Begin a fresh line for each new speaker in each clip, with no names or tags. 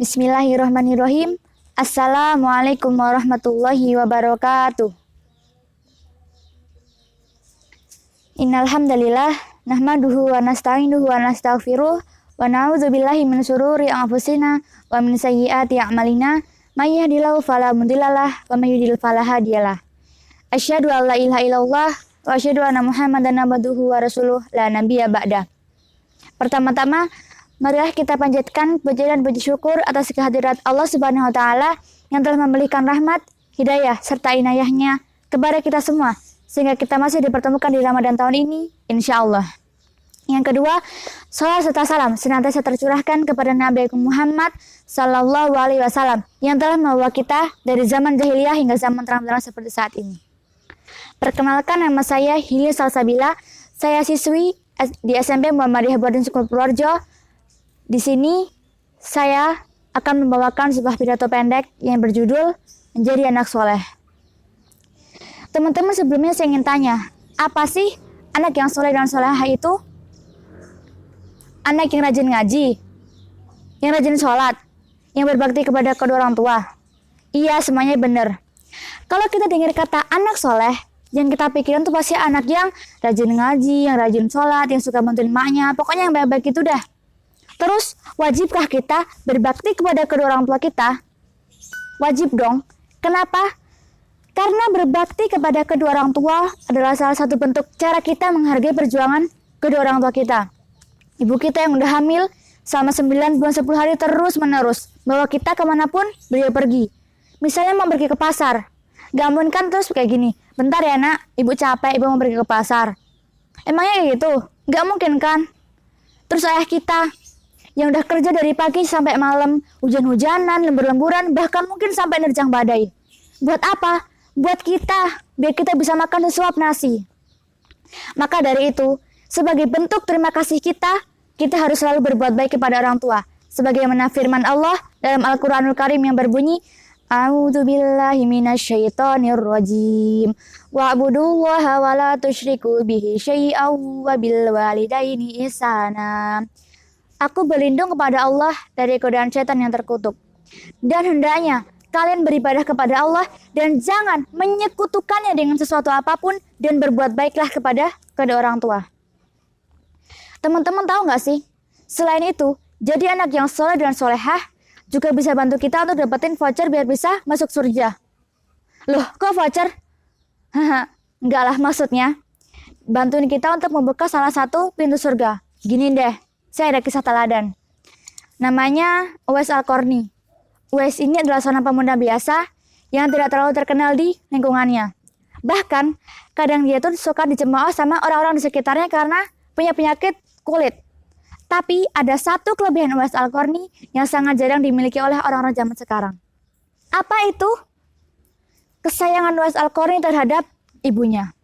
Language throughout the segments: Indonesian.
Bismillahirrahmanirrahim. Assalamualaikum warahmatullahi wabarakatuh. Innal hamdalillah nahmaduhu wa nasta'inuhu wa nastaghfiruh wa na'udzubillahi min syururi anfusina wa min sayyiati a'malina may yahdihillahu fala mudhillalah wa may yudhlil fala hadiyalah. Asyhadu an la ilaha illallah wa asyhadu anna Muhammadan abduhu wa rasuluh la nabiyya ba'da. Pertama-tama, marilah kita panjatkan puji dan puji syukur atas kehadirat Allah Subhanahu wa taala yang telah memberikan rahmat, hidayah serta inayahnya kepada kita semua sehingga kita masih dipertemukan di Ramadan tahun ini insyaallah. Yang kedua, salam serta salam senantiasa tercurahkan kepada Nabi Muhammad sallallahu alaihi wasallam yang telah membawa kita dari zaman jahiliyah hingga zaman terang-benderang seperti saat ini. Perkenalkan, nama saya Hilya Salsabila. Saya siswi di SMP Muhammadiyah Boarding School Purworejo. Di sini saya akan membawakan sebuah pidato pendek yang berjudul Menjadi Anak Soleh. Teman-teman, sebelumnya saya ingin tanya, apa sih anak yang soleh dan solehah itu? Anak yang rajin ngaji, yang rajin sholat, yang berbakti kepada kedua orang tua. Iya, semuanya benar. Kalau kita dengar kata anak soleh, yang kita pikirin tuh pasti anak yang rajin ngaji, yang rajin sholat, yang suka bantuin emaknya, pokoknya yang baik-baik itu dah. Terus, wajibkah kita berbakti kepada kedua orang tua kita? Wajib dong. Kenapa? Karena berbakti kepada kedua orang tua adalah salah satu bentuk cara kita menghargai perjuangan kedua orang tua kita. Ibu kita yang udah hamil selama 9 bulan 10 hari terus-menerus bawa kita kemanapun beliau pergi. Misalnya mau pergi ke pasar, gak mungkin kan terus kayak gini, bentar ya nak, ibu capek, ibu mau pergi ke pasar. Emangnya kayak gitu? Gak mungkin kan? Terus ayah kita yang udah kerja dari pagi sampai malam, hujan-hujanan, lembur-lemburan, bahkan mungkin sampai nerjang badai. Buat apa? Buat kita, biar kita bisa makan sesuap nasi. Maka dari itu, sebagai bentuk terima kasih kita harus selalu berbuat baik kepada orang tua. Sebagaimana firman Allah dalam Al-Quranul Karim yang berbunyi, A'udzubillahi minasyaitonirrajim. Wa'budullaha wa la tusyriku bihi syai'aw wa bil walidaini ihsana. Aku berlindung kepada Allah dari godaan setan yang terkutuk. Dan hendaknya kalian beribadah kepada Allah dan jangan menyekutukannya dengan sesuatu apapun dan berbuat baiklah kepada kedua orang tua. Teman-teman tahu nggak sih? Selain itu, jadi anak yang soleh dan solehah juga bisa bantu kita untuk dapetin voucher biar bisa masuk surga. Loh, kok voucher? Haha, enggak lah, maksudnya bantuin kita untuk membuka salah satu pintu surga. Gini deh, saya ada kisah teladan. Namanya Uwais Al-Qarni. Uwais ini adalah seorang pemuda biasa yang tidak terlalu terkenal di lingkungannya. Bahkan, kadang dia tuh suka dicemooh sama orang-orang di sekitarnya karena punya penyakit kulit. Tapi ada satu kelebihan Uwais Al-Qarni yang sangat jarang dimiliki oleh orang-orang zaman sekarang. Apa itu? Kesayangan Uwais Al-Qarni terhadap ibunya.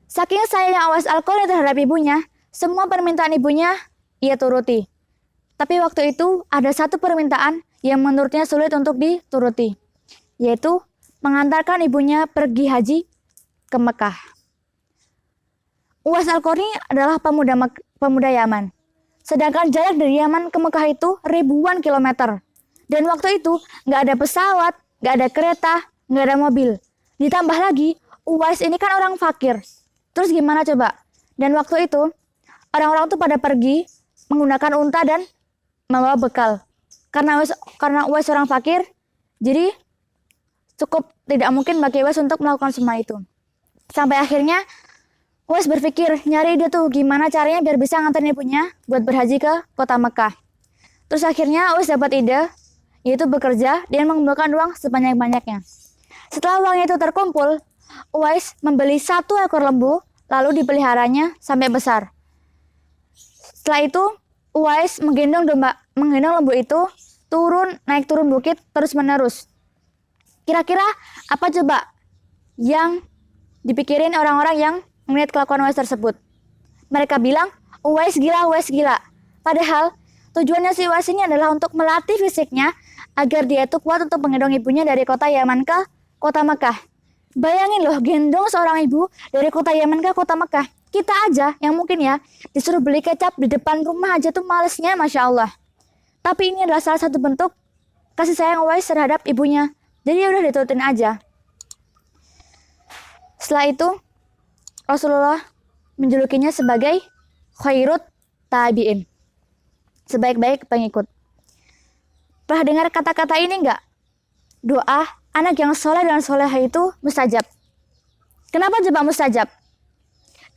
Saking sayangnya Uwais Al-Qarni terhadap ibunya, semua permintaan ibunya ia turuti. Tapi waktu itu ada satu permintaan yang menurutnya sulit untuk dituruti, yaitu mengantarkan ibunya pergi haji ke Mekah. Uwais Al-Qarni adalah pemuda Yaman. Sedangkan jarak dari Yaman ke Mekah itu ribuan kilometer. Dan waktu itu nggak ada pesawat, nggak ada kereta, nggak ada mobil. Ditambah lagi, Uwais ini kan orang fakir. Terus gimana coba? Dan waktu itu, orang-orang tuh pada pergi menggunakan unta dan membawa bekal. Karena Uwais orang fakir, jadi cukup tidak mungkin bagi Uwais untuk melakukan semua itu. Sampai akhirnya Uwais berpikir nyari ide tuh gimana caranya biar bisa nganterin ibunya buat berhaji ke kota Mekah. Terus akhirnya Uwais dapat ide, yaitu bekerja dan mengumpulkan uang sebanyak-banyaknya. Setelah uangnya itu terkumpul, Uwais membeli 1 ekor lembu lalu dipeliharanya sampai besar. Setelah itu Uwais menggendong lembu itu naik turun bukit terus menerus. Kira-kira apa coba yang dipikirin orang-orang yang melihat kelakuan Uwais tersebut? Mereka bilang, Uwais gila, Uwais gila. Padahal tujuannya si Uwais ini adalah untuk melatih fisiknya agar dia itu kuat untuk menggendong ibunya dari kota Yaman ke kota Mekah. Bayangin loh, gendong seorang ibu dari kota Yaman ke kota Mekah. Kita aja yang mungkin ya disuruh beli kecap di depan rumah aja tuh malesnya, Masya Allah. Tapi ini adalah salah satu bentuk kasih sayang Uwais terhadap ibunya. Jadi udah diturutin aja. Setelah itu Rasulullah menjulukinya sebagai khairut tabi'in, sebaik-baik pengikut. Pernah dengar kata-kata ini enggak? Doa anak yang soleh dan soleha itu mustajab. Kenapa coba mustajab?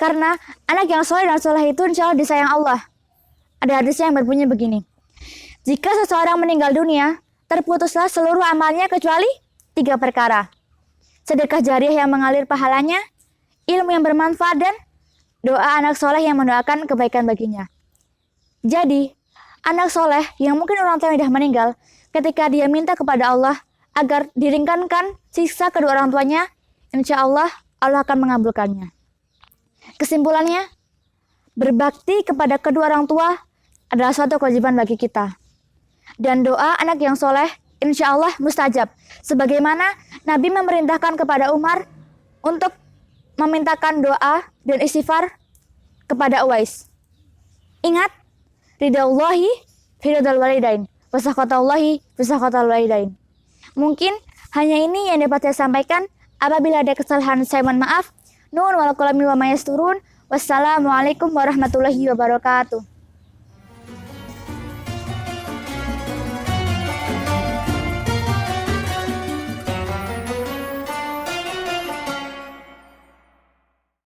Karena anak yang soleh dan soleh itu insya Allah disayang Allah. Ada hadisnya yang berbunyi begini. Jika seseorang meninggal dunia, terputuslah seluruh amalnya kecuali 3 perkara. Sedekah jariah yang mengalir pahalanya, ilmu yang bermanfaat, dan doa anak soleh yang mendoakan kebaikan baginya. Jadi, anak soleh yang mungkin orang tuanya sudah meninggal, ketika dia minta kepada Allah agar diringankan siksa kedua orang tuanya, insya Allah Allah akan mengabulkannya. Kesimpulannya, berbakti kepada kedua orang tua adalah suatu kewajiban bagi kita. Dan doa anak yang soleh insya Allah mustajab. Sebagaimana Nabi memerintahkan kepada Umar untuk memintakan doa dan istighfar kepada Uwais. Ingat, ridaullahi firidal walidain, wasakatallahi wasakatal walidain. Mungkin hanya ini yang dapat saya sampaikan. Apabila ada kesalahan saya mohon maaf. Nun wal qalami wa mayasturun. Wassalamualaikum warahmatullahi wabarakatuh.